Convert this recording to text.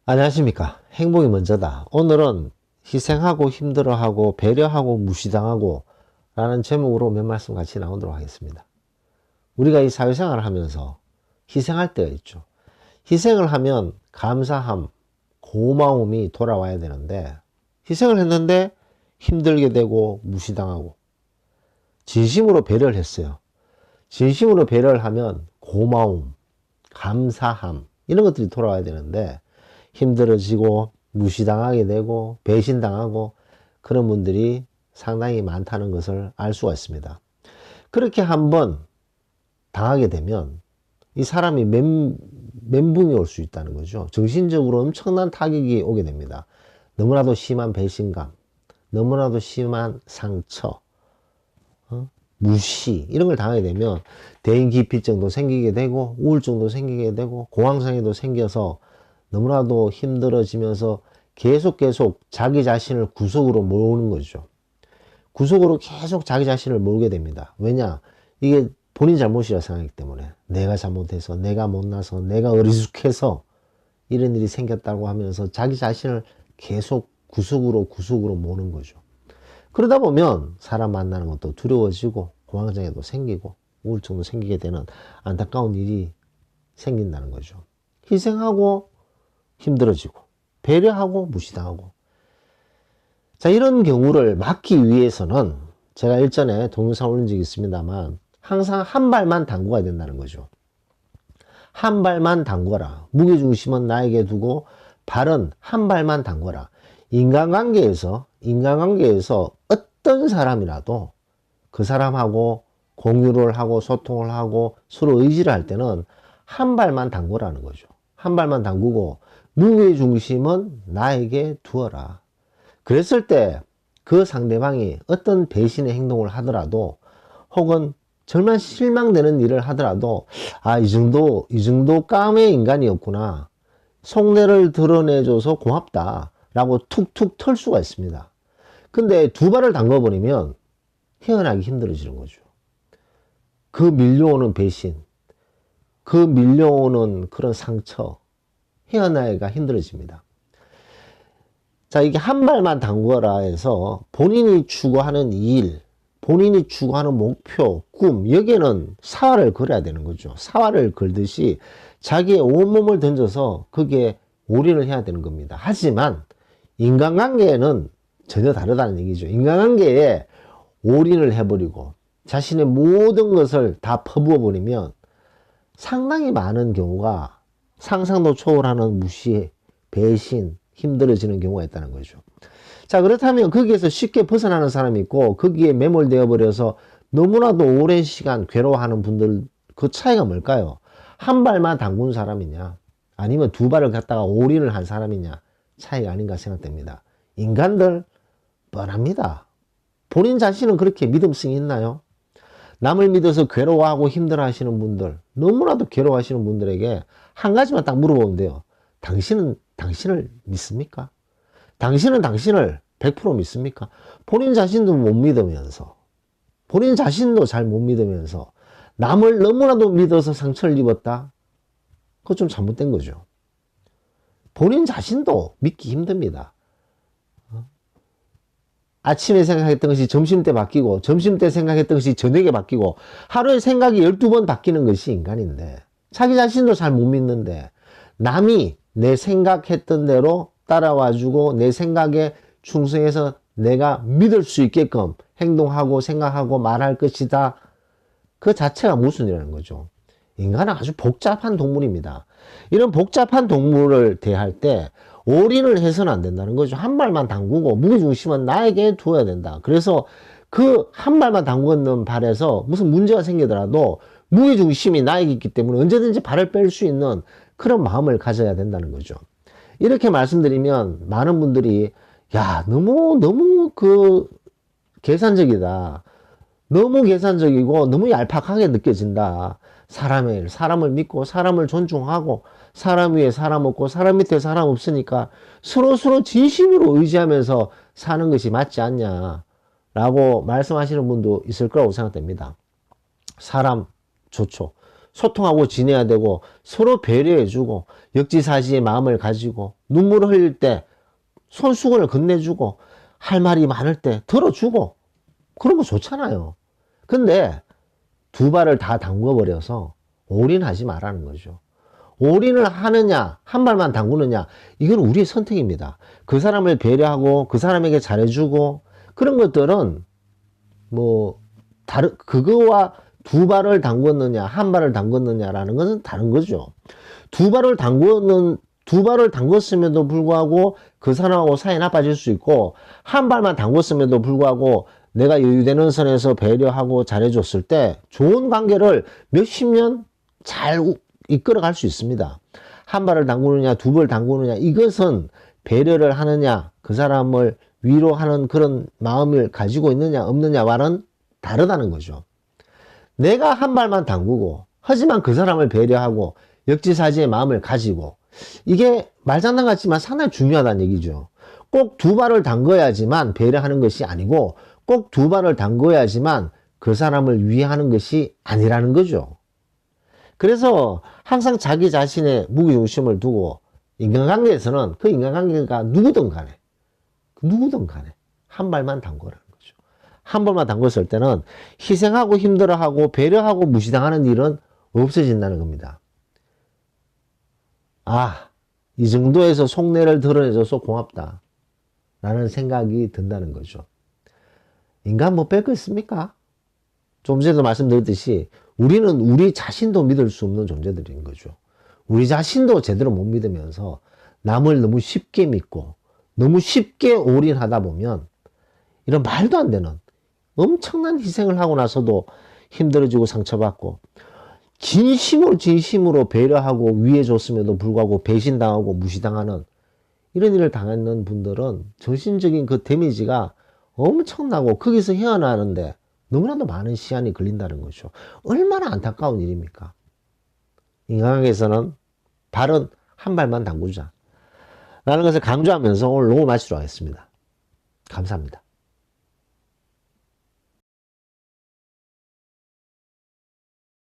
안녕하십니까. 행복이 먼저다. 오늘은 희생하고 힘들어하고 배려하고 무시당하고 라는 제목으로 몇 말씀 같이 나오도록 하겠습니다. 우리가 이 사회생활을 하면서 희생할 때가 있죠. 희생을 하면 감사함, 고마움이 돌아와야 되는데 희생을 했는데 힘들게 되고 무시당하고 진심으로 배려를 했어요. 진심으로 배려를 하면 고마움, 감사함 이런 것들이 돌아와야 되는데 힘들어지고 무시당하게 되고 배신당하고 그런 분들이 상당히 많다는 것을 알 수가 있습니다. 그렇게 한번 당하게 되면 이 사람이 멘붕이 올 수 있다는 거죠. 정신적으로 엄청난 타격이 오게 됩니다. 너무나도 심한 배신감, 너무나도 심한 상처, 무시 이런 걸 당하게 되면 대인기피증도 생기게 되고 우울증도 생기게 되고 공황장애도 생겨서 너무나도 힘들어지면서 계속 자기 자신을 구석으로 모으는 거죠. 구석으로 계속 자기 자신을 모으게 됩니다. 왜냐? 이게 본인 잘못이라 생각하기 때문에 내가 잘못해서 내가 못나서 내가 어리숙해서 이런 일이 생겼다고 하면서 자기 자신을 계속 구석으로 모으는 거죠. 그러다 보면 사람 만나는 것도 두려워지고 공황장애도 생기고 우울증도 생기게 되는 안타까운 일이 생긴다는 거죠. 희생하고 힘들어지고 배려하고 무시당하고, 자, 이런 경우를 막기 위해서는 제가 일전에 동영상 올린 적이 있습니다만 항상 한 발만 담궈야 된다는 거죠. 한 발만 담궈라. 무게중심은 나에게 두고 발은 한 발만 담궈라. 인간관계에서 어떤 사람이라도 그 사람하고 공유를 하고 소통을 하고 서로 의지를 할 때는 한 발만 담그라는 거죠. 한 발만 담그고 무게중심은 나에게 두어라. 그랬을 때 그 상대방이 어떤 배신의 행동을 하더라도 혹은 정말 실망되는 일을 하더라도 이 정도 깜의 인간이었구나. 속내를 드러내줘서 고맙다. 라고 툭툭 털 수가 있습니다. 근데 두 발을 담궈버리면 헤어나기 힘들어지는 거죠. 그 밀려오는 배신, 그 밀려오는 그런 상처, 헤어나기가 힘들어집니다. 자, 이게 한 발만 담궈라 해서 본인이 추구하는 일, 본인이 추구하는 목표, 꿈, 여기에는 사활을 걸어야 되는 거죠. 사활을 걸듯이 자기의 온몸을 던져서 거기에 올인을 해야 되는 겁니다. 하지만 인간관계에는 전혀 다르다는 얘기죠. 인간관계에 올인을 해버리고 자신의 모든 것을 다 퍼부어 버리면 상당히 많은 경우가 상상도 초월하는 무시, 배신, 힘들어지는 경우가 있다는 거죠. 자, 그렇다면 거기에서 쉽게 벗어나는 사람이 있고 거기에 매몰되어 버려서 너무나도 오랜 시간 괴로워하는 분들, 그 차이가 뭘까요? 한 발만 담근 사람이냐 아니면 두 발을 갖다가 올인을 한 사람이냐 차이가 아닌가 생각됩니다. 인간들 뻔합니다. 본인 자신은 그렇게 믿음성이 있나요? 남을 믿어서 괴로워하고 힘들어 하시는 분들, 너무나도 괴로워하시는 분들에게 한 가지만 딱 물어보면 돼요. 당신은 당신을 믿습니까? 당신은 당신을 100% 믿습니까? 본인 자신도 못 믿으면서, 본인 자신도 잘 못 믿으면서 남을 너무나도 믿어서 상처를 입었다? 그거 좀 잘못된 거죠. 본인 자신도 믿기 힘듭니다. 아침에 생각했던 것이 점심때 바뀌고 점심때 생각했던 것이 저녁에 바뀌고 하루에 생각이 12번 바뀌는 것이 인간인데 자기 자신도 잘 못 믿는데 남이 내 생각했던 대로 따라와주고 내 생각에 충성해서 내가 믿을 수 있게끔 행동하고 생각하고 말할 것이다. 그 자체가 모순이라는 거죠. 인간은 아주 복잡한 동물입니다. 이런 복잡한 동물을 대할 때 올인을 해서는 안 된다는 거죠. 한 발만 담그고 무게중심은 나에게 두어야 된다. 그래서 그 한 발만 담그는 발에서 무슨 문제가 생기더라도 무게중심이 나에게 있기 때문에 언제든지 발을 뺄 수 있는 그런 마음을 가져야 된다는 거죠. 이렇게 말씀드리면 많은 분들이 야, 너무 계산적이다. 너무 계산적이고 너무 얄팍하게 느껴진다. 사람을 믿고 사람을 존중하고 사람 위에 사람 없고 사람 밑에 사람 없으니까 서로 진심으로 의지하면서 사는 것이 맞지 않냐 라고 말씀하시는 분도 있을 거라고 생각됩니다. 사람 좋죠. 소통하고 지내야 되고 서로 배려해주고 역지사지의 마음을 가지고 눈물을 흘릴 때 손수건을 건네주고 할 말이 많을 때 들어주고 그런 거 좋잖아요. 근데 두 발을 다 담궈버려서 올인하지 말라는 거죠. 올인을 하느냐 한 발만 담그느냐 이건 우리의 선택입니다. 그 사람을 배려하고 그 사람에게 잘해주고 그런 것들은 뭐 다른 그거와 두 발을 담궜느냐 한 발을 담궜느냐라는 것은 다른 거죠. 두 발을 담궜음에도 불구하고 그 사람하고 사이 나빠질 수 있고 한 발만 담궜음에도 불구하고 내가 여유되는 선에서 배려하고 잘해줬을 때 좋은 관계를 몇십 년 잘 이끌어갈 수 있습니다. 한 발을 담그느냐 두 발을 담그느냐 이것은 배려를 하느냐 그 사람을 위로하는 그런 마음을 가지고 있느냐 없느냐와는 다르다는 거죠. 내가 한 발만 담그고 하지만 그 사람을 배려하고 역지사지의 마음을 가지고 이게 말장난 같지만 상당히 중요하다는 얘기죠. 꼭 두 발을 담궈야지만 배려하는 것이 아니고 꼭 두 발을 담궈야지만 그 사람을 위하는 것이 아니라는 거죠. 그래서 항상 자기 자신의 무게중심을 두고 인간관계에서는 그 인간관계가 누구든 간에 한 발만 담그라는 거죠. 한 발만 담궜을 때는 희생하고 힘들어하고 배려하고 무시당하는 일은 없어진다는 겁니다. 아, 이 정도에서 속내를 드러내줘서 고맙다 라는 생각이 든다는 거죠. 인간 뭐 뺄 거 있습니까? 좀 전에도 말씀드렸듯이 우리는 우리 자신도 믿을 수 없는 존재들인 거죠. 우리 자신도 제대로 못 믿으면서 남을 너무 쉽게 믿고 너무 쉽게 올인하다 보면 이런 말도 안 되는 엄청난 희생을 하고 나서도 힘들어지고 상처받고 진심으로 배려하고 위해줬음에도 불구하고 배신당하고 무시당하는 이런 일을 당하는 분들은 정신적인 그 데미지가 엄청나고 거기서 헤어나는데 너무나도 많은 시간이 걸린다는 거죠. 얼마나 안타까운 일입니까? 인간관계에서는 발은 한 발만 담그자 라는 것을 강조하면서 오늘 녹음 마치도록 하겠습니다. 감사합니다.